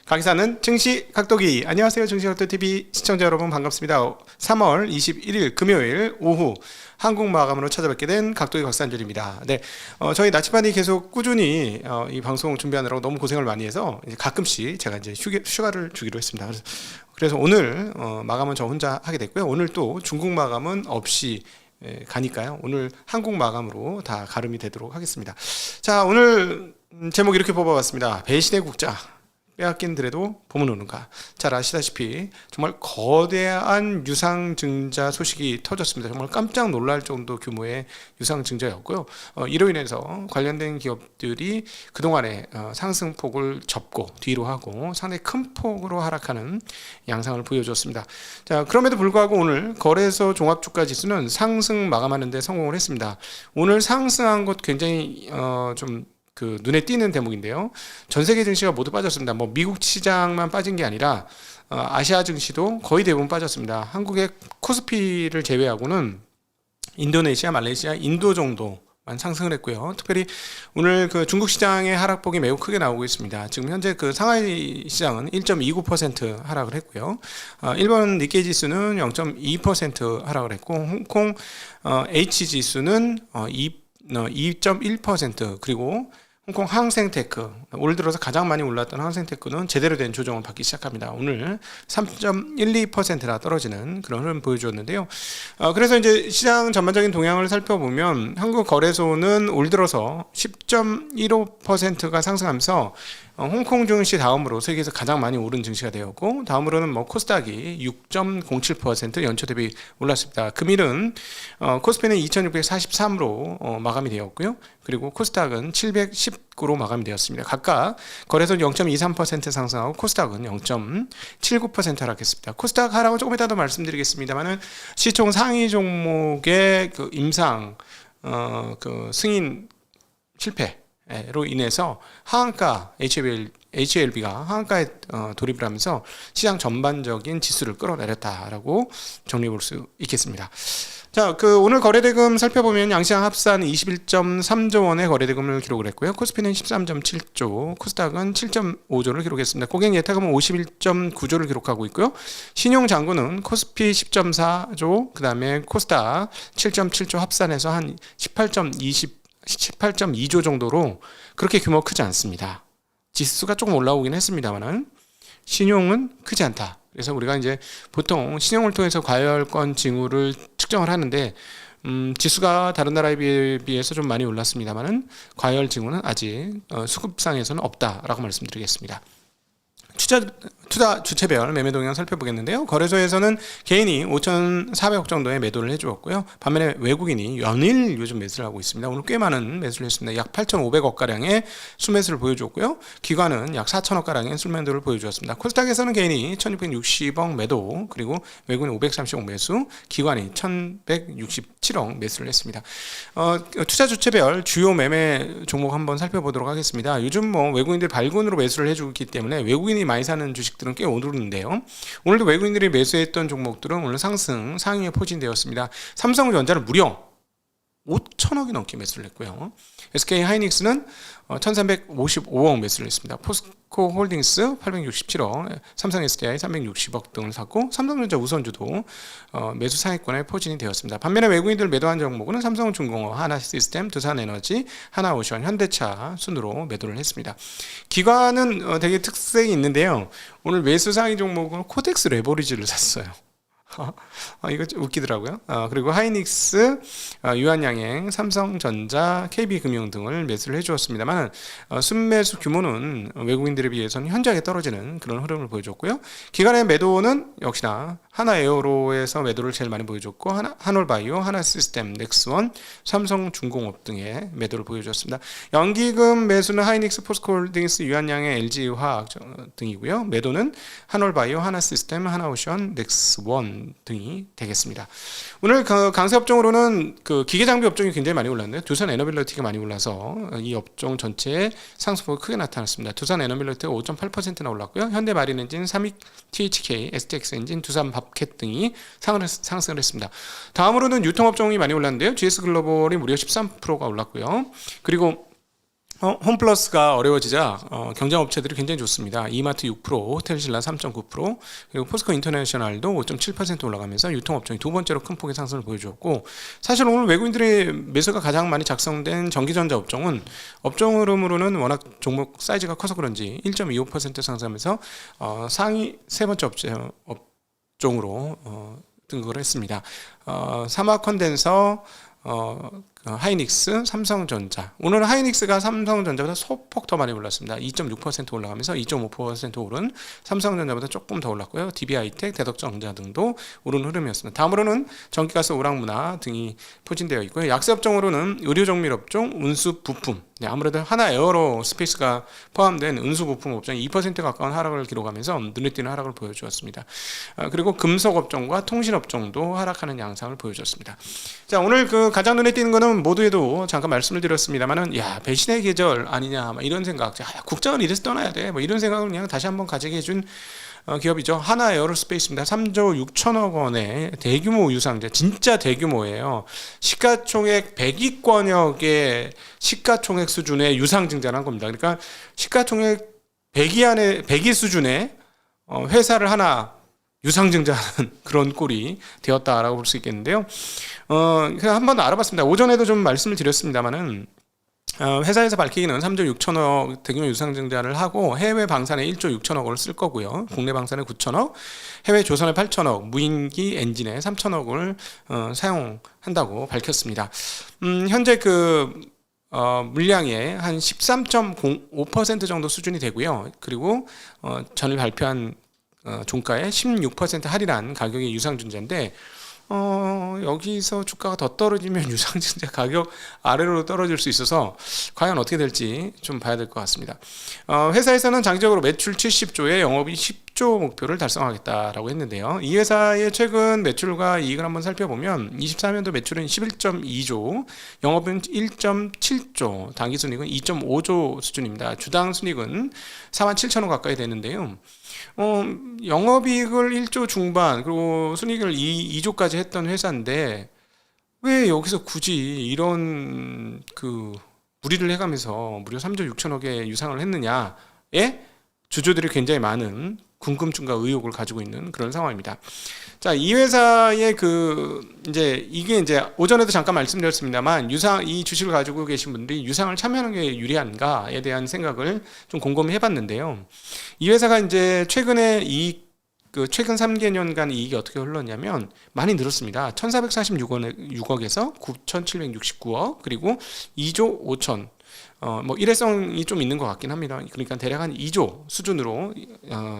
강의사는 증시 각도기. 안녕하세요. 증시 각도TV 시청자 여러분 반갑습니다. 3월 21일 금요일 오후 한국 마감으로 찾아뵙게 된 각도기 박산줄입니다. 네, 저희 나치반이 계속 꾸준히 이 방송 준비하느라고 너무 고생을 많이 해서 이제 가끔씩 제가 이제 휴가를 주기로 했습니다. 그래서 오늘 마감은 저 혼자 하게 됐고요. 오늘 또 중국 마감은 없이 가니까요. 오늘 한국 마감으로 다 가름이 되도록 하겠습니다. 자, 오늘 제목 이렇게 뽑아봤습니다. 배신의 국자. 빼앗긴 들에도 봄은 오는가. 잘 아시다시피 정말 거대한 유상증자 소식이 터졌습니다. 정말 깜짝 놀랄 정도 규모의 유상증자였고요. 이로 인해서 관련된 기업들이 그동안의 상승폭을 접고 뒤로 하고 상당히 큰 폭으로 하락하는 양상을 보여줬습니다. 자, 그럼에도 불구하고 오늘 거래소 종합주가 지수는 상승 마감하는 데 성공을 했습니다. 오늘 상승한 것 굉장히 눈에 띄는 대목인데요. 전 세계 증시가 모두 빠졌습니다. 미국 시장만 빠진 게 아니라 아시아 증시도 거의 대부분 빠졌습니다. 한국의 코스피를 제외하고는 인도네시아, 말레이시아, 인도 정도만 상승을 했고요. 특별히 오늘 중국 시장의 하락폭이 매우 크게 나오고 있습니다. 지금 현재 상하이 시장은 1.29% 하락을 했고요. 일본 니케이 지수는 0.2% 하락을 했고, 홍콩 H 지수는 2.1%, 그리고 홍콩 항생테크, 올 들어서 가장 많이 올랐던 항생테크는 제대로 된 조정을 받기 시작합니다. 오늘 3.12%나 떨어지는 그런 흐름 보여주었는데요. 그래서 이제 시장 전반적인 동향을 살펴보면 한국 거래소는 올 들어서 10.15%가 상승하면서 홍콩 증시 다음으로 세계에서 가장 많이 오른 증시가 되었고, 다음으로는 코스닥이 6.07% 연초 대비 올랐습니다. 금일은 코스피는 2643으로 마감이 되었고요. 그리고 코스닥은 719로 마감이 되었습니다. 각각 거래소는 0.23% 상승하고 코스닥은 0.79% 하락했습니다. 코스닥 하락은 조금 이따 더 말씀드리겠습니다만은 시총 상위 종목의 임상 승인 실패로 인해서 하한가 HLB가 하한가에 돌입을 하면서 시장 전반적인 지수를 끌어내렸다라고 정리해 볼 수 있겠습니다. 자, 오늘 거래대금 살펴보면 양시장 합산 21.3조 원의 거래대금을 기록을 했고요. 코스피는 13.7조, 코스닥은 7.5조를 기록했습니다. 고객 예탁금은 51.9조를 기록하고 있고요. 신용잔고는 코스피 10.4조, 그 다음에 코스닥 7.7조 합산해서 한 18.2조 정도로 그렇게 규모가 크지 않습니다. 지수가 조금 올라오긴 했습니다만은 신용은 크지 않다. 그래서 우리가 이제 보통 신용을 통해서 과열권 징후를 측정을 하는데 지수가 다른 나라에 비해서 좀 많이 올랐습니다만은 과열 징후는 아직 수급상에서는 없다라고 말씀드리겠습니다. 투자 주체별 매매 동향 살펴보겠는데요. 거래소에서는 개인이 5,400억 정도의 매도를 해주었고요. 반면에 외국인이 연일 요즘 매수를 하고 있습니다. 오늘 꽤 많은 매수를 했습니다. 약 8,500억 가량의 순매수를 보여주었고요. 기관은 약 4,000억 가량의 순매도를 보여주었습니다. 코스닥에서는 개인이 1,660억 매도, 그리고 외국인 530억 매수, 기관이 1,167억 매수를 했습니다. 투자 주체별 주요 매매 종목 한번 살펴보도록 하겠습니다. 요즘 외국인들 발군으로 매수를 해주기 때문에 외국인이 많이 사는 주식들은 꽤 오르는데요. 오늘도 외국인들이 매수했던 종목들은 오늘 상승 상위에 포진되었습니다. 삼성전자를 무려 5천억이 넘게 매수를 했고요. SK 하이닉스는 1,355억 매수를 했습니다. 포스코 홀딩스 867억, 삼성 SDI 360억 등을 샀고, 삼성전자 우선주도 매수 상위권에 포진이 되었습니다. 반면에 외국인들 매도한 종목은 삼성중공업, 하나시스템, 두산에너지, 하나오션, 현대차 순으로 매도를 했습니다. 기관은 되게 특색이 있는데요. 오늘 매수 상위 종목은 코덱스 레버리지를 샀어요. 이거 좀 웃기더라고요. 그리고 하이닉스, 유한양행, 삼성전자, KB금융 등을 매수를 해주었습니다만 순매수 규모는 외국인들에 비해서는 현저하게 떨어지는 그런 흐름을 보여줬고요. 기관의 매도는 역시나 하나에어로에서 매도를 제일 많이 보여줬고, 한올바이오, 하나시스템, 넥스원, 삼성중공업 등의 매도를 보여줬습니다. 연기금 매수는 하이닉스, 포스코홀딩스, 유한양행, LG화학 등이고요. 매도는 한올바이오, 하나시스템, 하나오션, 넥스원 등이 되겠습니다. 오늘 강세 업종으로는 기계장비 업종이 굉장히 많이 올랐는데요. 두산 에너빌리티가 많이 올라서 이 업종 전체에 상승폭이 크게 나타났습니다. 두산 에너빌리티가 5.8%나 올랐고요. 현대마린엔진, 삼익, THK, STX엔진, 두산밥캣 등이 상승을 했습니다. 다음으로는 유통업종이 많이 올랐는데요. GS글로벌이 무려 13%가 올랐고요. 그리고 홈플러스가 어려워지자 경쟁업체들이 굉장히 좋습니다. 이마트 6%, 호텔신라 3.9%, 그리고 포스코 인터내셔널도 5.7% 올라가면서 유통업종이 두 번째로 큰 폭의 상승을 보여주었고, 사실 오늘 외국인들의 매수가 가장 많이 작성된 전기전자 업종은 업종 흐름으로는 워낙 종목 사이즈가 커서 그런지 1.25% 상승하면서 상위 세 번째 업종으로 등극을 했습니다. 사마컨덴서, 하이닉스, 삼성전자. 오늘은 하이닉스가 삼성전자보다 소폭 더 많이 올랐습니다. 2.6% 올라가면서 2.5% 오른 삼성전자보다 조금 더 올랐고요. DB하이텍, 대덕전자 등도 오른 흐름이었습니다. 다음으로는 전기가스, 오락문화 등이 포진되어 있고요. 약세업종으로는 의료정밀업종, 운수부품, 아무래도 하나 에어로스페이스가 포함된 운수부품 업종이 2% 가까운 하락을 기록하면서 눈에 띄는 하락을 보여주었습니다. 그리고 금속업종과 통신업종도 하락하는 양상을 보여줬습니다. 자, 오늘 가장 눈에 띄는 거는 모두에도 잠깐 말씀을 드렸습니다만은, 배신의 계절 아니냐, 이런 생각, 국장을 이래서 떠나야 돼, 이런 생각을 그냥 다시 한번 가지게 해준 기업이죠. 하나 에어로스페이스입니다. 3조 6천억 원의 대규모 유상제, 진짜 대규모예요. 시가총액 100위권역의 시가총액 수준의 유상증자를 한 겁니다. 그러니까 시가총액 100위 수준의 회사를 하나 유상증자하는 그런 꼴이 되었다라고 볼 수 있겠는데요. 그냥 한번 알아봤습니다. 오전에도 좀 말씀을 드렸습니다만은, 회사에서 밝히기는 3조 6천억 대규모 유상증자를 하고 해외 방산에 1조 6천억 원을 쓸 거고요. 국내 방산에 9천억, 해외 조선에 8천억, 무인기 엔진에 3천억을 사용한다고 밝혔습니다. 현재 물량의 한 13.05% 정도 수준이 되고요. 그리고 전일 발표한 종가의 16% 할인한 가격의 유상증자인데, 여기서 주가가 더 떨어지면 유상증자 가격 아래로 떨어질 수 있어서 과연 어떻게 될지 좀 봐야 될 것 같습니다. 회사에서는 장기적으로 매출 70조에 영업이 10조 목표를 달성하겠다라고 했는데요. 이 회사의 최근 매출과 이익을 한번 살펴보면 24년도 매출은 11.2조, 영업은 1.7조, 당기순이익은 2.5조 수준입니다. 주당 순이익은 47,000원 가까이 되는데요. 영업이익을 1조 중반, 그리고 순이익을 2조까지 했던 회사인데, 왜 여기서 굳이 이런 무리를 해가면서 무려 3조 6천억의 유상을 했느냐에 주주들이 굉장히 많은 궁금증과 의혹을 가지고 있는 그런 상황입니다. 자, 이 회사의 이게 오전에도 잠깐 말씀드렸습니다만, 이 주식을 가지고 계신 분들이 유상을 참여하는 게 유리한가에 대한 생각을 좀 곰곰이 해봤는데요. 이 회사가 최근에 최근 3개년간 이익이 어떻게 흘렀냐면 많이 늘었습니다. 1,446억에서 9,769억, 그리고 2조 5천. 일회성이 좀 있는 것 같긴 합니다. 그러니까 대략 한 2조 수준으로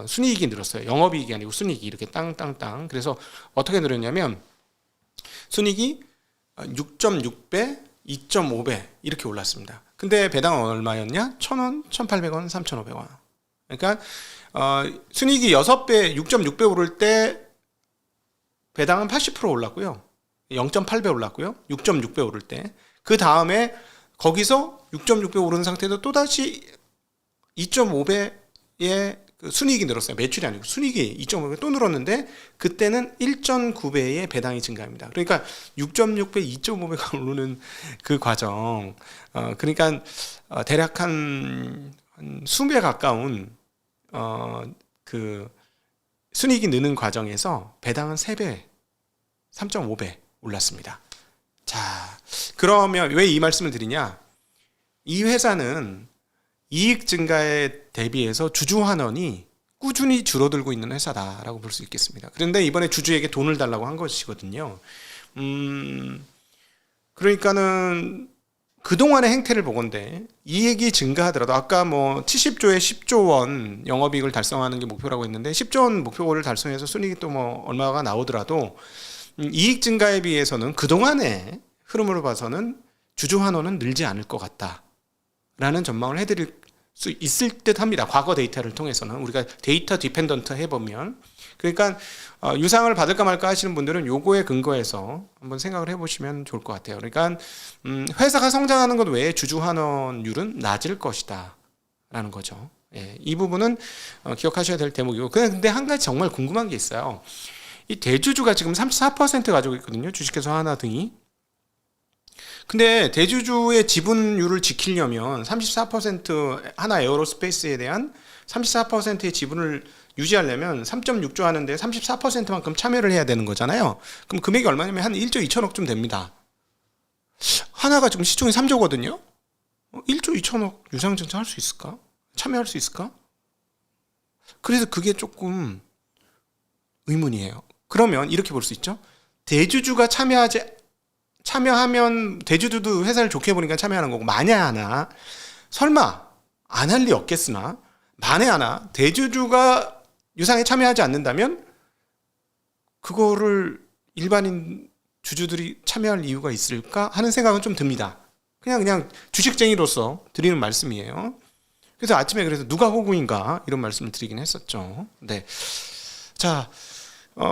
순이익이 늘었어요. 영업이익이 아니고 순이익이 이렇게 땅땅땅. 그래서 어떻게 늘었냐면 순이익이 6.6배, 2.5배 이렇게 올랐습니다. 근데 배당은 얼마였냐? 1,000원, 1,800원, 3,500원. 그러니까 순이익이 6배, 6.6배 오를 때 배당은 80% 올랐고요. 0.8배 올랐고요. 6.6배 오를 때. 그 다음에 거기서 6.6배 오른 상태에서 또다시 2.5배의 순이익이 늘었어요. 매출이 아니고 순이익이 2.5배 또 늘었는데, 그때는 1.9배의 배당이 증가합니다. 그러니까 6.6배, 2.5배가 오르는 그 과정. 그러니까 대략 한 수배 가까운 순이익이 느는 과정에서 배당은 3배, 3.5배 올랐습니다. 자, 그러면 왜 이 말씀을 드리냐? 이 회사는 이익 증가에 대비해서 주주 환원이 꾸준히 줄어들고 있는 회사다라고 볼 수 있겠습니다. 그런데 이번에 주주에게 돈을 달라고 한 것이거든요. 그러니까는 그동안의 행태를 보건대 이익이 증가하더라도, 아까 70조에 10조 원 영업이익을 달성하는 게 목표라고 했는데, 10조 원 목표를 달성해서 순이익이 또 얼마가 나오더라도 이익 증가에 비해서는 그동안의 흐름으로 봐서는 주주 환원은 늘지 않을 것 같다라는 전망을 해드릴 수 있을 듯 합니다. 과거 데이터를 통해서는 우리가 데이터 디펜던트 해보면. 그러니까 유상을 받을까 말까 하시는 분들은 요거에 근거해서 한번 생각을 해보시면 좋을 것 같아요. 그러니까 회사가 성장하는 것 외에 주주 환원율은 낮을 것이다 라는 거죠. 이 부분은 기억하셔야 될 대목이고, 근데 한 가지 정말 궁금한 게 있어요. 이 대주주가 지금 34% 가지고 있거든요. 주식회사 하나 등이. 근데 대주주의 지분율을 지키려면 34% 하나 에어로스페이스에 대한 34%의 지분을 유지하려면 3.6조 하는데 34%만큼 참여를 해야 되는 거잖아요. 그럼 금액이 얼마냐면 한 1조 2천억쯤 됩니다. 하나가 지금 시총이 3조거든요. 1조 2천억 유상증자 할 수 있을까? 참여할 수 있을까? 그래서 그게 조금 의문이에요. 그러면 이렇게 볼 수 있죠. 대주주가 참여하면 대주주도 회사를 좋게 보니까 참여하는 거고, 만에 하나 설마 안 할 리 없겠으나 만에 하나 대주주가 유상에 참여하지 않는다면 그거를 일반인 주주들이 참여할 이유가 있을까 하는 생각은 좀 듭니다. 그냥 주식쟁이로서 드리는 말씀이에요. 그래서 아침에 그래서 누가 호구인가 이런 말씀을 드리긴 했었죠. 네. 자,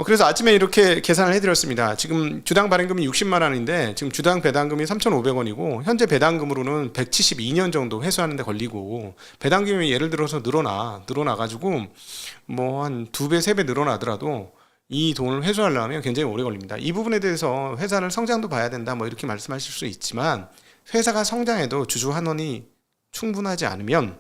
그래서 아침에 이렇게 계산을 해드렸습니다. 지금 주당 발행금이 60만 원인데 지금 주당 배당금이 3,500원이고 현재 배당금으로는 172년 정도 회수하는 데 걸리고, 배당금이 예를 들어서 늘어나가지고 뭐 한 2배, 3배 늘어나더라도 이 돈을 회수하려면 굉장히 오래 걸립니다. 이 부분에 대해서 회사를 성장도 봐야 된다 뭐 이렇게 말씀하실 수 있지만, 회사가 성장해도 주주 환원이 충분하지 않으면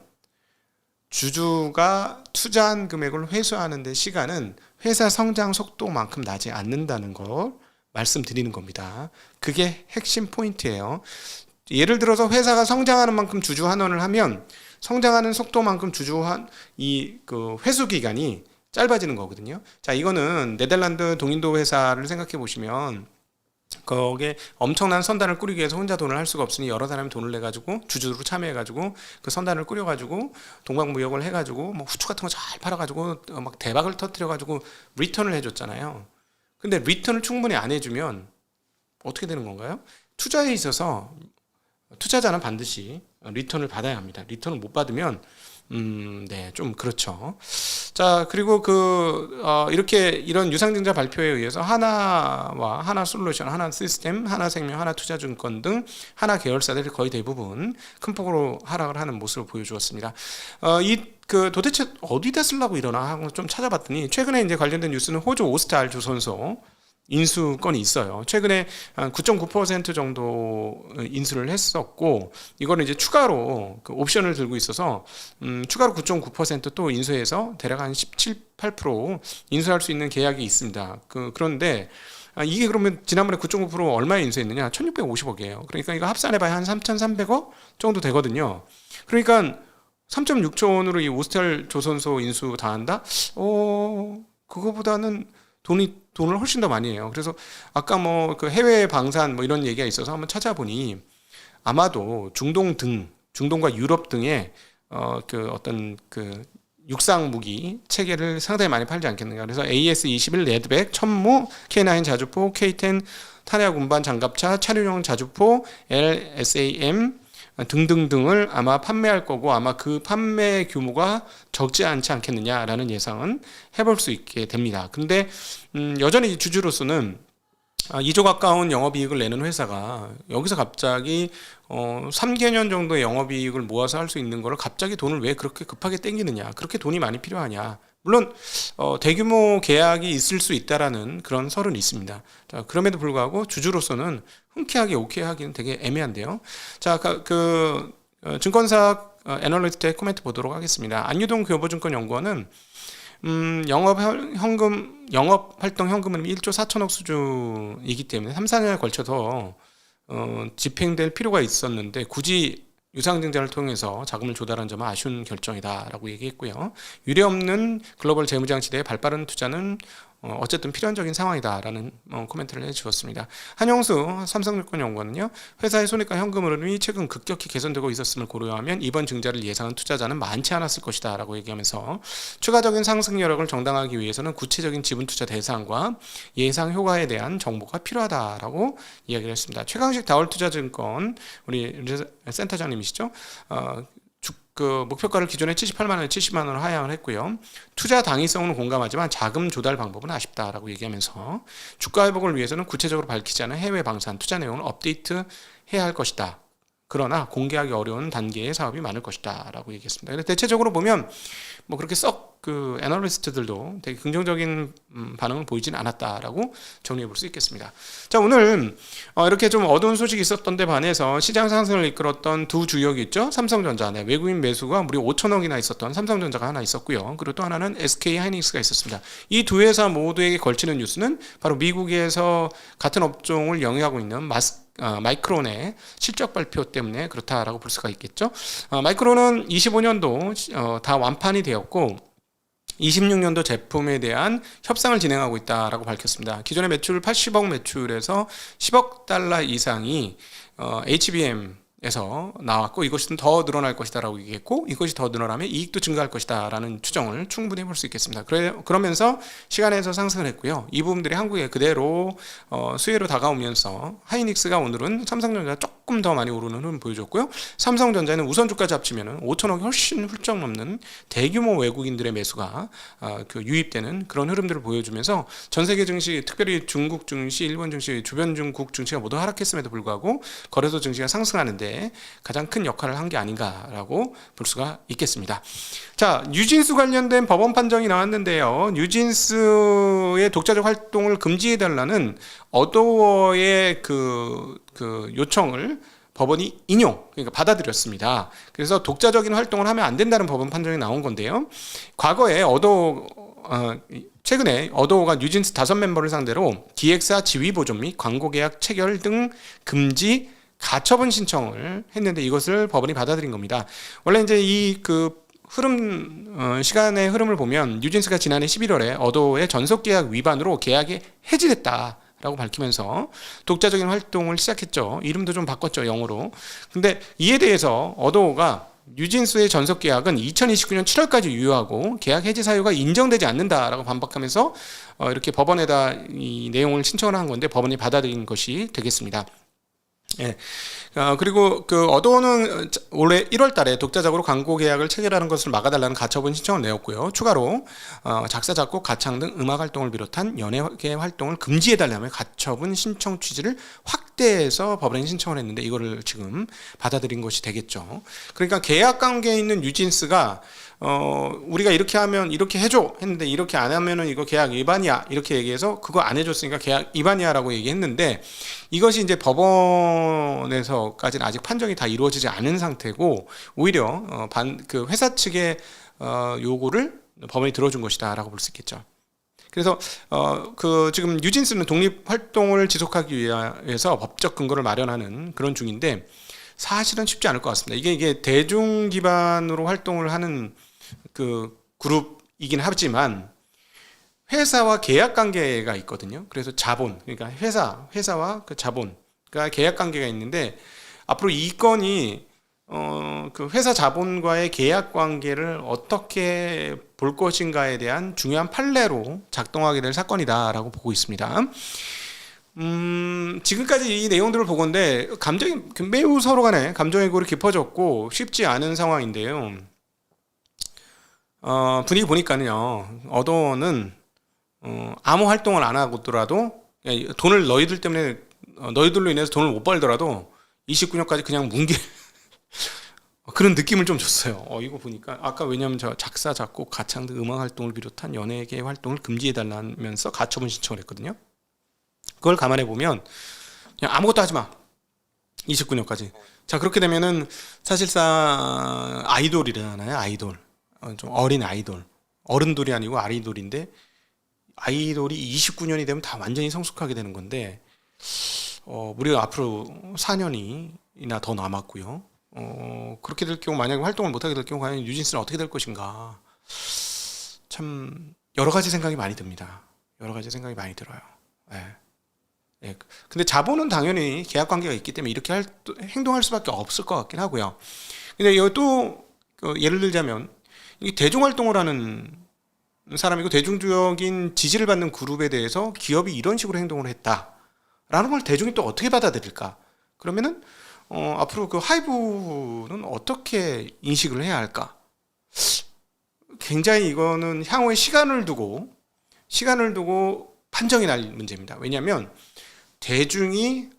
주주가 투자한 금액을 회수하는 데 시간은 회사 성장 속도만큼 나지 않는다는 걸 말씀드리는 겁니다. 그게 핵심 포인트예요. 예를 들어서 회사가 성장하는 만큼 주주 환원을 하면 성장하는 속도만큼 그 회수 기간이 짧아지는 거거든요. 자, 이거는 네덜란드 동인도 회사를 생각해 보시면 거기에 엄청난 선단을 꾸리기 위해서 혼자 돈을 할 수가 없으니 여러 사람이 돈을 내가지고 주주로 참여해가지고 그 선단을 꾸려가지고 동방무역을 해가지고 뭐 후추 같은 거 잘 팔아가지고 막 대박을 터뜨려가지고 리턴을 해줬잖아요. 근데 리턴을 충분히 안 해주면 어떻게 되는 건가요? 투자에 있어서 투자자는 반드시 리턴을 받아야 합니다. 리턴을 못 받으면 네, 좀 그렇죠. 자, 그리고 이렇게 이런 유상증자 발표에 의해서 하나와 하나솔루션, 하나시스템, 하나생명, 하나투자증권 등 하나 계열사들이 거의 대부분 큰 폭으로 하락을 하는 모습을 보여주었습니다. 도대체 어디다 쓰려고 이러나 하고 좀 찾아봤더니 최근에 이제 관련된 뉴스는 호주 오스탈 조선소 인수건이 있어요. 최근에 한 9.9% 정도 인수를 했었고, 이거는 이제 추가로 그 옵션을 들고 있어서 추가로 9.9% 인수해서 대략 한 17, 8% 인수할 수 있는 계약이 있습니다. 그런데 이게 그러면 지난번에 9.9% 얼마에 인수했느냐? 1,650억이에요. 그러니까 이거 합산해봐야 한 3,300억 정도 되거든요. 그러니까 3.6조 원으로 이 오스텔 조선소 인수 다 한다? 그거보다는 돈을 훨씬 더 많이 해요. 그래서 아까 뭐 그 해외 방산 뭐 이런 얘기가 있어서 한번 찾아보니 아마도 중동과 유럽 등의 어떤 육상 무기 체계를 상당히 많이 팔지 않겠는가. 그래서 AS-21 레드백, 천무, K9 자주포, K10 탄약 운반 장갑차, 차륜용 자주포, LSAM 등등등을 아마 판매할 거고, 아마 그 판매 규모가 적지 않지 않겠느냐라는 예상은 해볼 수 있게 됩니다. 근데 여전히 주주로서는 2조 가까운 영업이익을 내는 회사가 여기서 갑자기 3개년 정도의 영업이익을 모아서 할 수 있는 거를 갑자기 돈을 왜 그렇게 급하게 땡기느냐, 그렇게 돈이 많이 필요하냐. 물론 대규모 계약이 있을 수 있다라는 그런 설은 있습니다. 자, 그럼에도 불구하고 주주로서는 흔쾌하게 오케이 하기는 되게 애매한데요. 자, 증권사 애널리스트의 코멘트 보도록 하겠습니다. 안유동 교보증권연구원은 영업활동 현금은 1조 4천억 수준이기 때문에 3, 4년에 걸쳐서 집행될 필요가 있었는데 굳이 유상증자를 통해서 자금을 조달한 점은 아쉬운 결정이다라고 얘기했고요. 유례없는 글로벌 재무장치대의 발빠른 투자는 어쨌든 필연적인 상황이다라는 코멘트를 해주었습니다. 한영수 삼성증권연구원은요, 회사의 손해가 현금 흐름이 최근 급격히 개선되고 있었음을 고려하면 이번 증자를 예상한 투자자는 많지 않았을 것이다라고 얘기하면서 추가적인 상승 여력을 정당화하기 위해서는 구체적인 지분 투자 대상과 예상 효과에 대한 정보가 필요하다라고 이야기를 했습니다. 최강식 다월투자증권 우리 센터장님이시죠? 목표가를 기존에 78만 원에 70만 원으로 하향을 했고요. 투자 당위성은 공감하지만 자금 조달 방법은 아쉽다라고 얘기하면서 주가 회복을 위해서는 구체적으로 밝히지 않은 해외 방산 투자 내용을 업데이트 해야 할 것이다. 그러나 공개하기 어려운 단계의 사업이 많을 것이다라고 얘기했습니다. 근데 대체적으로 보면 뭐 그렇게 썩 그 애널리스트들도 되게 긍정적인 반응을 보이진 않았다라고 정리해 볼 수 있겠습니다. 자, 오늘 이렇게 좀 어두운 소식이 있었던 데 반해서 시장 상승을 이끌었던 두 주역이 있죠. 삼성전자, 네, 외국인 매수가 무려 5천억이나 있었던 삼성전자가 하나 있었고요. 그리고 또 하나는 SK 하이닉스가 있었습니다. 이 두 회사 모두에게 걸치는 뉴스는 바로 미국에서 같은 업종을 영위하고 있는 마이크론의 실적 발표 때문에 그렇다라고 볼 수가 있겠죠. 마이크론은 25년도 다 완판이 되었고 26년도 제품에 대한 협상을 진행하고 있다라고 밝혔습니다. 기존의 매출 80억 매출에서 10억 달러 이상이 HBM에서 나왔고 이것이 더 늘어날 것이다라고 얘기했고 이것이 더 늘어나면 이익도 증가할 것이다라는 추정을 충분히 해볼 수 있겠습니다. 그러면서 시간에서 상승을 했고요. 이 부분들이 한국에 그대로 수혜로 다가오면서 하이닉스가 오늘은 삼성전자 조금 더 많이 오르는 흐름 보여줬고요. 삼성전자는 우선주까지 합치면 5천억이 훨씬 훌쩍 넘는 대규모 외국인들의 매수가 유입되는 그런 흐름들을 보여주면서 전 세계 증시, 특별히 중국 증시, 일본 증시, 주변 중국 증시가 모두 하락했음에도 불구하고 거래소 증시가 상승하는데 가장 큰 역할을 한 게 아닌가라고 볼 수가 있겠습니다. 자, 뉴진스 관련된 법원 판정이 나왔는데요. 뉴진스의 독자적 활동을 금지해달라는 어도어의 그 요청을 법원이 그러니까 받아들였습니다. 그래서 독자적인 활동을 하면 안 된다는 법원 판정이 나온 건데요. 과거에 최근에 어도어가 뉴진스 5멤버를 상대로 기획사 지위 보존 및 광고 계약 체결 등 금지 가처분 신청을 했는데 이것을 법원이 받아들인 겁니다. 원래 이제 시간의 흐름을 보면 뉴진스가 지난해 11월에 어도어의 전속 계약 위반으로 계약이 해지됐다라고 밝히면서 독자적인 활동을 시작했죠. 이름도 좀 바꿨죠, 영어로. 근데 이에 대해서 어도어가 뉴진스의 전속 계약은 2029년 7월까지 유효하고 계약 해지 사유가 인정되지 않는다라고 반박하면서 이렇게 법원에다 이 내용을 신청을 한 건데 법원이 받아들인 것이 되겠습니다. 예. 그리고 어도어는 올해 1월 달에 독자적으로 광고 계약을 체결하는 것을 막아달라는 가처분 신청을 내었고요. 추가로 작사, 작곡, 가창 등 음악 활동을 비롯한 연예계 활동을 금지해달라며 가처분 신청 취지를 확대해서 법원에 신청을 했는데 이거를 지금 받아들인 것이 되겠죠. 그러니까 계약 관계에 있는 뉴진스가 우리가 이렇게 하면 이렇게 해줘 했는데 이렇게 안 하면은 이거 계약 위반이야 이렇게 얘기해서 그거 안 해줬으니까 계약 위반이야라고 얘기했는데 이것이 이제 법원에서까지는 아직 판정이 다 이루어지지 않은 상태고 오히려 회사 측의 요구를 법원이 들어준 것이다라고 볼 수 있겠죠. 그래서 지금 뉴진스는 독립 활동을 지속하기 위해서 법적 근거를 마련하는 그런 중인데 사실은 쉽지 않을 것 같습니다. 이게 대중 기반으로 활동을 하는 그룹이긴 하지만 회사와 계약 관계가 있거든요. 그래서 자본, 그러니까 회사와 그 자본과 계약 관계가 있는데 앞으로 이 건이 그 회사 자본과의 계약 관계를 어떻게 볼 것인가에 대한 중요한 판례로 작동하게 될 사건이다라고 보고 있습니다. 지금까지 이 내용들을 보건대 감정이 매우 서로 간에 감정의 골이 깊어졌고 쉽지 않은 상황인데요. 분위기 보니까는요, 어도어는 아무 활동을 안 하고더라도 돈을 너희들로 인해서 돈을 못 벌더라도 29년까지 그냥 뭉개 그런 느낌을 좀 줬어요. 이거 보니까 아까 왜냐면 저 작사, 작곡, 가창 등 음악 활동을 비롯한 연예계 활동을 금지해달라면서 가처분 신청을 했거든요. 그걸 감안해 보면 그냥 아무것도 하지 마. 29년까지. 자, 그렇게 되면은 사실상 아이돌이라나요? 아이돌. 좀 어린 아이돌. 어른돌이 아니고 아이돌인데 아이돌이 29년이 되면 다 완전히 성숙하게 되는 건데 우리가 앞으로 4년이나 더 남았고요. 그렇게 될 경우 만약에 활동을 못하게 될 경우 과연 뉴진스는 어떻게 될 것인가. 참 여러 가지 생각이 많이 듭니다. 여러 가지 생각이 많이 들어요. 예. 근데 자본은 당연히 계약 관계가 있기 때문에 이렇게 행동할 수밖에 없을 것 같긴 하고요. 근데 이거 또 예를 들자면 이 대중 활동을 하는 사람이고 대중적인 지지를 받는 그룹에 대해서 기업이 이런 식으로 행동을 했다라는 걸 대중이 또 어떻게 받아들일까? 그러면은 앞으로 그 하이브는 어떻게 인식을 해야 할까? 굉장히 이거는 향후에 시간을 두고 판정이 날 문제입니다. 왜냐하면 대중이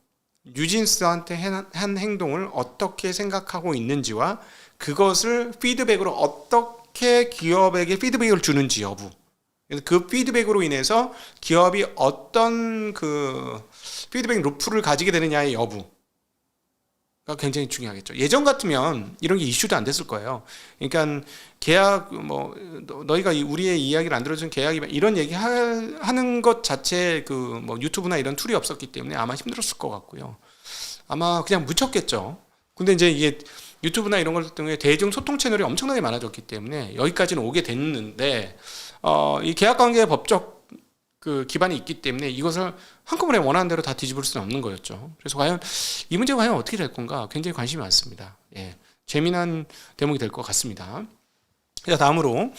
뉴진스한테 한 행동을 어떻게 생각하고 있는지와 그것을 피드백으로 어떻게 어떻게 기업에게 피드백을 주는지 여부. 그 피드백으로 인해서 기업이 어떤 그 피드백 루프를 가지게 되느냐의 여부가 굉장히 중요하겠죠. 예전 같으면 이런 게 이슈도 안 됐을 거예요. 그러니까 계약 뭐 너희가 우리의 이야기를 안 들어준 계약이 이런 얘기 하는 것 자체 그 뭐 유튜브나 이런 툴이 없었기 때문에 아마 힘들었을 것 같고요. 아마 그냥 묻혔겠죠. 근데 이제 이게 유튜브나 이런 것 등의 대중 소통 채널이 엄청나게 많아졌기 때문에 여기까지는 오게 됐는데 이 계약관계의 법적 그 기반이 있기 때문에 이것을 한꺼번에 원하는 대로 다 뒤집을 수는 없는 거였죠. 그래서 과연 이 문제가 과연 어떻게 될 건가 굉장히 관심이 많습니다. 예, 재미난 대목이 될 것 같습니다. 자, 다음으로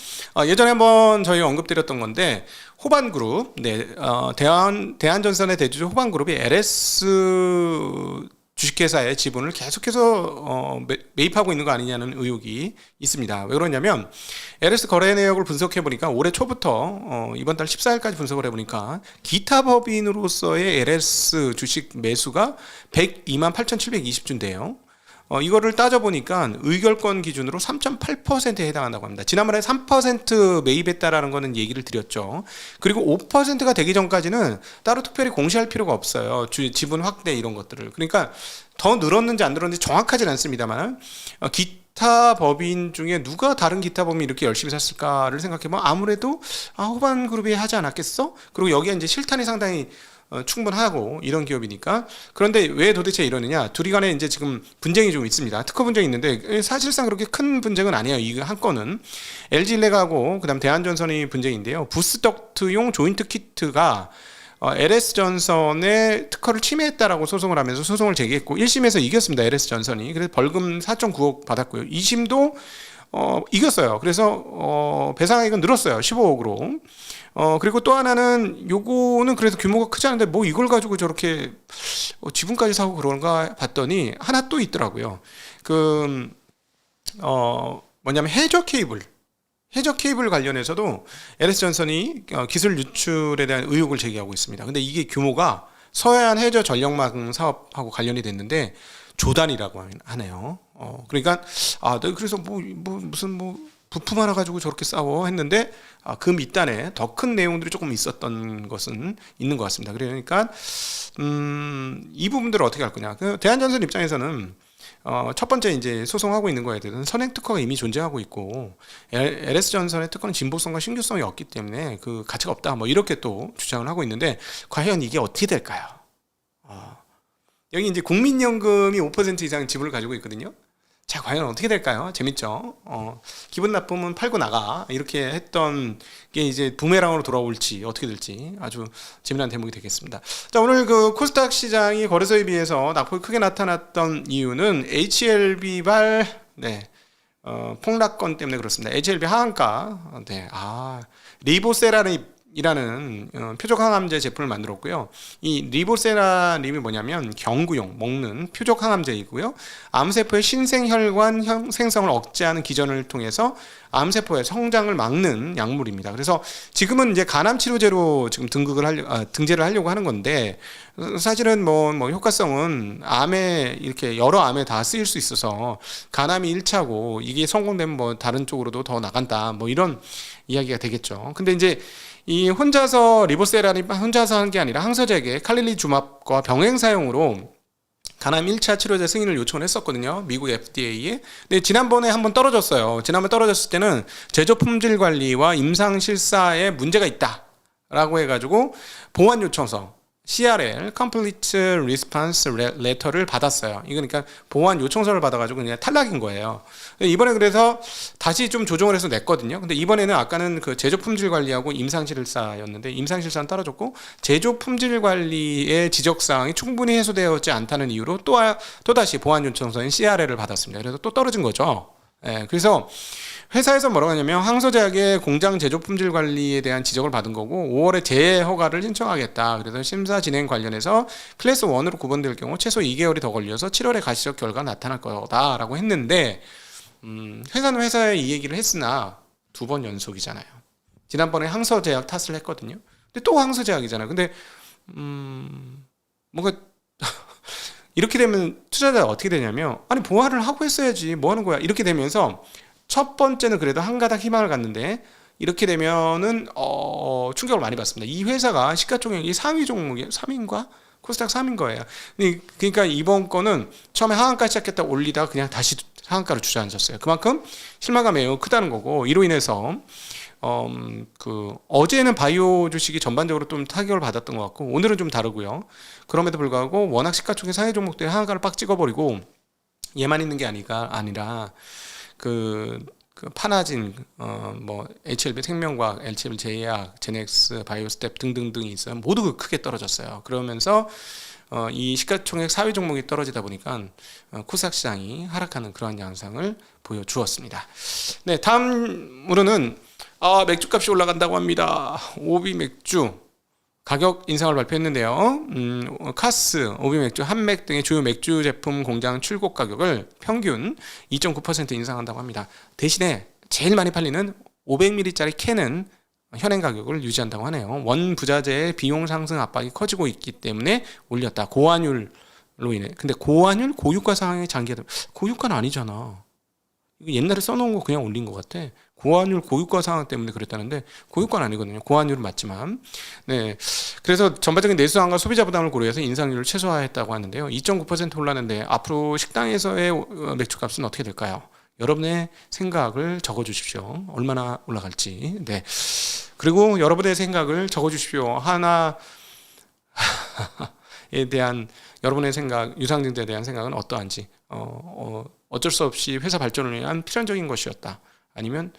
예전에 한번 저희가 언급드렸던 건데 호반그룹, 네, 대한전선의 대주주 호반그룹이 LS 주식회사의 지분을 계속해서 매입하고 있는 거 아니냐는 의혹이 있습니다. 왜 그러냐면 LS 거래 내역을 분석해 보니까 올해 초부터 이번 달 14일까지 분석을 해보니까 기타 법인으로서의 LS 주식 매수가 102만 8,720주인데요. 이거를 따져보니까 의결권 기준으로 3.8%에 해당한다고 합니다. 지난번에 3% 매입했다라는 거는 얘기를 드렸죠. 그리고 5%가 되기 전까지는 따로 특별히 공시할 필요가 없어요. 지분 확대 이런 것들을. 그러니까 더 늘었는지 안 늘었는지 정확하지는 않습니다만 기타 법인 중에 누가 다른 기타 법인이 이렇게 열심히 샀을까를 생각해보면 아무래도 호반그룹이 하지 않았겠어? 그리고 여기에 이제 실탄이 상당히 충분하고 이런 기업이니까. 그런데 왜 도대체 이러느냐? 둘이 간에 이제 지금 분쟁이 좀 있습니다. 특허 분쟁이 있는데 사실상 그렇게 큰 분쟁은 아니에요. 이 한 건은 LG일렉하고 그다음 대한전선이 분쟁인데요. 부스덕트용 조인트 키트가 LS전선의 특허를 침해했다라고 소송을 하면서 소송을 제기했고 1심에서 이겼습니다. LS전선이. 그래서 벌금 4.9억 받았고요. 2심도 이겼어요. 그래서 배상액은 늘었어요. 15억으로. 그리고 또 하나는 요거는 그래도 규모가 크지 않은데 뭐 이걸 가지고 저렇게 지분까지 사고 그런가 봤더니 하나 또 있더라고요. 뭐냐면 해저 케이블 관련해서도 LS전선이 기술 유출에 대한 의혹을 제기하고 있습니다. 근데 이게 규모가 서해안 해저 전력망 사업하고 관련이 됐는데 조단이라고 하네요. 그러니까 그래서 무슨 부품 하나 가지고 저렇게 싸워 했는데 그 밑단에 더 큰 내용들이 조금 있었던 것은 있는 것 같습니다. 그러니까 이 부분들을 어떻게 할 거냐? 대한전선 입장에서는 첫 번째 이제 소송하고 있는 거에 대해서는 선행 특허가 이미 존재하고 있고 LS전선의 특허는 진보성과 신규성이 없기 때문에 그 가치가 없다. 뭐 이렇게 또 주장을 하고 있는데 과연 이게 어떻게 될까요? 여기 이제 국민연금이 5% 이상 지분을 가지고 있거든요. 자, 과연 어떻게 될까요? 재밌죠? 기분 나쁘면 팔고 나가. 이렇게 했던 게 이제 부메랑으로 돌아올지 어떻게 될지 아주 재미난 대목이 되겠습니다. 자, 오늘 그 코스닥 시장이 거래소에 비해서 낙폭이 크게 나타났던 이유는 HLB발 폭락건 때문에 그렇습니다. HLB 하한가, 리보세라는 이라는 표적 항암제 제품을 만들었고요. 이 리보세라림이 뭐냐면 경구용 먹는 표적 항암제이고요. 암세포의 신생혈관 생성을 억제하는 기전을 통해서 암세포의 성장을 막는 약물입니다. 그래서 지금은 이제 간암 치료제로 지금 등재를 하려고 하는 건데 사실은 뭐 효과성은 암에 이렇게 여러 암에 다 쓰일 수 있어서 간암이 1차고 이게 성공되면 뭐 다른 쪽으로도 더 나간다. 뭐 이런 이야기가 되겠죠. 근데 이제 이 리보세라니 혼자서 한 게 아니라 항서제계 칼릴리주맙과 병행 사용으로 간암 1차 치료제 승인을 요청을 했었거든요. 미국 FDA에. 근데 지난번에 한번 떨어졌어요. 지난번에 떨어졌을 때는 제조 품질 관리와 임상 실사에 문제가 있다라고 해가지고 보완 요청서 CRL (Complete Response Letter를) 받았어요. 이거 그러니까 보완 요청서를 받아가지고 그냥 탈락인 거예요. 이번에 그래서 다시 좀 조정을 해서 냈거든요. 근데 이번에는 아까는 그 제조 품질 관리하고 임상실사였는데 임상실사는 떨어졌고 제조 품질 관리의 지적 사항이 충분히 해소되었지 않다는 이유로 또 다시 보완 요청서인 CRL을 받았습니다. 그래서 또 떨어진 거죠. 그래서 회사에서 뭐라고 하냐면 항소제약의 공장 제조 품질 관리에 대한 지적을 받은 거고 5월에 재허가를 신청하겠다. 그래서 심사 진행 관련해서 클래스 1으로 구분될 경우 최소 2개월이 더 걸려서 7월에 가시적 결과가 나타날 거다라고 했는데 회사는 회사에 이 얘기를 했으나 2번 연속이잖아요. 지난번에 항소제약 탓을 했거든요. 근데 또 항소제약이잖아요. 근데 뭔가 이렇게 되면 투자자가 어떻게 되냐면 아니 보완을 하고 했어야지 뭐 하는 거야 이렇게 되면서 첫 번째는 그래도 한 가닥 희망을 갖는데 이렇게 되면은 충격을 많이 받습니다. 이 회사가 시가총액이 상위 종목이 3위인가? 코스닥 3인 거예요. 그러니까 이번 거는 처음에 하한가 시작했다 올리다가 그냥 다시 하한가로 주저앉았어요. 그만큼 실망감 매우 크다는 거고, 이로 인해서 어제는 바이오 주식이 전반적으로 좀 타격을 받았던 것 같고, 오늘은 좀 다르고요. 그럼에도 불구하고 워낙 시가총액 상위 종목들이 하한가를 빡 찍어버리고 얘만 있는 게 아니라 그 파나진, HLB 생명과학, HLB 제약, 제넥스, 바이오스텝 등등등이 있어요. 모두 크게 떨어졌어요. 그러면서 이 시가총액 4위 종목이 떨어지다 보니까 코스닥 시장이 하락하는 그러한 양상을 보여주었습니다. 네, 다음으로는 맥주값이 올라간다고 합니다. 오비 맥주 가격 인상을 발표했는데요. 카스, 오비 맥주, 한맥 등의 주요 맥주 제품 공장 출고 가격을 평균 2.9% 인상한다고 합니다. 대신에 제일 많이 팔리는 500ml짜리 캔은 현행 가격을 유지한다고 하네요. 원 부자재의 비용 상승 압박이 커지고 있기 때문에 올렸다. 고환율로 인해. 근데 고환율, 고유가 상황에 장기화돼. 고유가는 아니잖아. 이거 옛날에 써놓은 거 그냥 올린 것 같아. 고환율, 고유가 상황 때문에 그랬다는데 고유가는 아니거든요. 고환율은 맞지만. 네. 그래서 전반적인 내수 환과 소비자 부담을 고려해서 인상률을 최소화했다고 하는데요. 2.9% 올랐는데 앞으로 식당에서의 맥주값은 어떻게 될까요? 여러분의 생각을 적어주십시오. 얼마나 올라갈지. 네. 그리고 여러분의 생각을 적어주십시오. 하나에 대한 여러분의 생각, 유상증자에 대한 생각은 어떠한지. 어쩔 수 없이 회사 발전을 위한 필연적인 것이었다. 아니면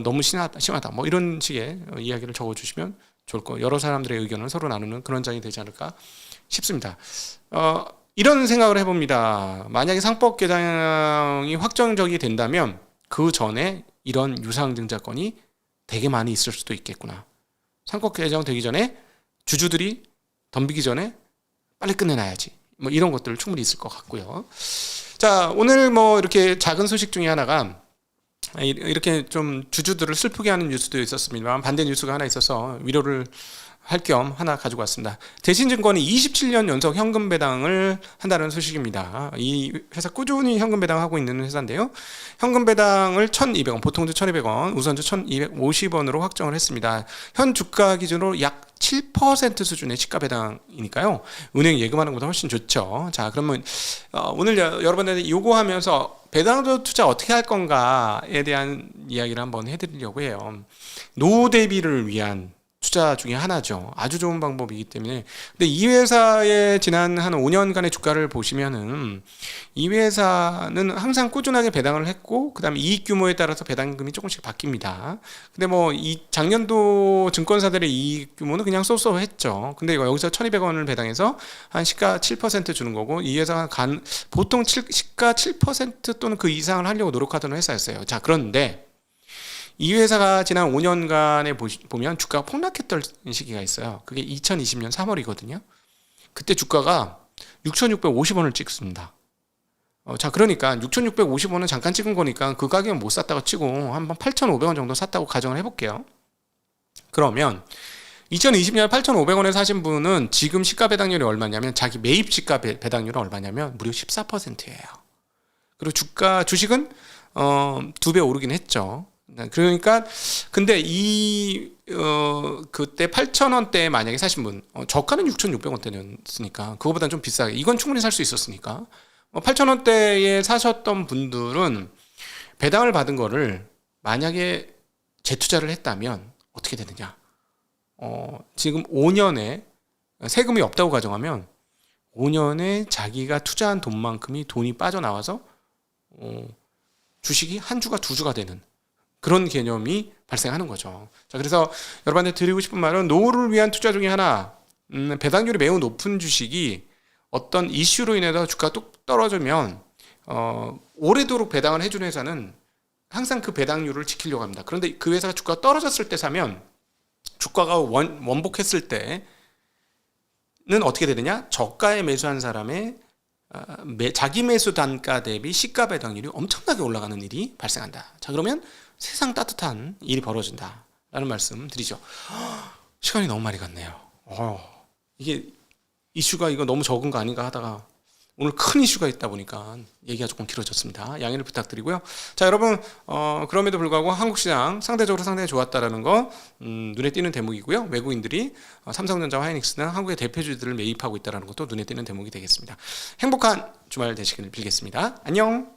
너무 심하다. 뭐 이런 식의 이야기를 적어주시면 좋을 거. 여러 사람들의 의견을 서로 나누는 그런 장이 되지 않을까 싶습니다. 이런 생각을 해봅니다. 만약에 상법 개정이 확정적이 된다면 그 전에 이런 유상증자권이 되게 많이 있을 수도 있겠구나. 상법 개정 되기 전에 주주들이 덤비기 전에 빨리 끝내놔야지. 뭐 이런 것들 충분히 있을 것 같고요. 자, 오늘 뭐 이렇게 작은 소식 중에 하나가 이렇게 좀 주주들을 슬프게 하는 뉴스도 있었습니다만 반대 뉴스가 하나 있어서 위로를 할 겸 하나 가지고 왔습니다. 대신증권이 27년 연속 현금 배당을 한다는 소식입니다. 이 회사 꾸준히 현금 배당하고 있는 회사인데요. 현금 배당을 1,200원, 보통주 1,200원, 우선주 1,250원으로 확정을 했습니다. 현 주가 기준으로 약 7% 수준의 시가 배당이니까요. 은행 예금하는 것보다 훨씬 좋죠. 자, 그러면 오늘 여러분들한테 요구하면서 배당주 투자 어떻게 할 건가에 대한 이야기를 한번 해드리려고 해요. 노후 대비를 위한 투자 중에 하나죠. 아주 좋은 방법이기 때문에. 근데 이 회사의 지난 한 5년간의 주가를 보시면은 이 회사는 항상 꾸준하게 배당을 했고, 그 다음에 이익 규모에 따라서 배당금이 조금씩 바뀝니다. 근데 뭐 이 작년도 증권사들의 이익 규모는 그냥 쏘쏘했죠. 근데 여기서 1,200원을 배당해서 한 시가 7% 주는 거고, 이 회사가 보통 시가 7% 또는 그 이상을 하려고 노력하던 회사였어요. 자, 그런데 이 회사가 지난 5년간에 보면 주가가 폭락했던 시기가 있어요. 그게 2020년 3월이거든요. 그때 주가가 6,650원을 찍습니다. 자, 그러니까 6,650원은 잠깐 찍은 거니까 그 가격은 못 샀다고 치고 한 8,500원 정도 샀다고 가정을 해볼게요. 그러면 2020년 8,500원에 사신 분은 지금 시가 배당률이 얼마냐면, 자기 매입 시가 배당률은 얼마냐면 무려 14%예요. 그리고 주식은 2배 오르긴 했죠. 그러니까 근데 그때 8,000원대에 만약에 사신 분, 저가는 6,600원대였으니까 그거보다는 좀 비싸게, 이건 충분히 살 수 있었으니까 8,000원대에 사셨던 분들은 배당을 받은 거를 만약에 재투자를 했다면 어떻게 되느냐? 지금 5년에 세금이 없다고 가정하면 5년에 자기가 투자한 돈만큼이 돈이 빠져나와서 주식이 한 주가 두 주가 되는 그런 개념이 발생하는 거죠. 자, 그래서 여러분한테 드리고 싶은 말은, 노후를 위한 투자 중에 하나, 배당률이 매우 높은 주식이 어떤 이슈로 인해서 주가가 뚝 떨어지면 오래도록 배당을 해주는 회사는 항상 그 배당률을 지키려고 합니다. 그런데 그 회사가 주가가 떨어졌을 때 사면, 주가가 원복했을 때는 어떻게 되느냐? 저가에 매수한 사람의 자기 매수 단가 대비 시가 배당률이 엄청나게 올라가는 일이 발생한다. 자, 그러면 세상 따뜻한 일이 벌어진다 라는 말씀 드리죠. 시간이 너무 많이 갔네요. 이게 이슈가 이거 너무 적은 거 아닌가 하다가 오늘 큰 이슈가 있다 보니까 얘기가 조금 길어졌습니다. 양해를 부탁드리고요. 자, 여러분 그럼에도 불구하고 한국 시장 상대적으로 상당히 좋았다라는 거 눈에 띄는 대목이고요. 외국인들이 삼성전자와 하이닉스나 한국의 대표주들을 매입하고 있다는 것도 눈에 띄는 대목이 되겠습니다. 행복한 주말 되시길 빌겠습니다. 안녕.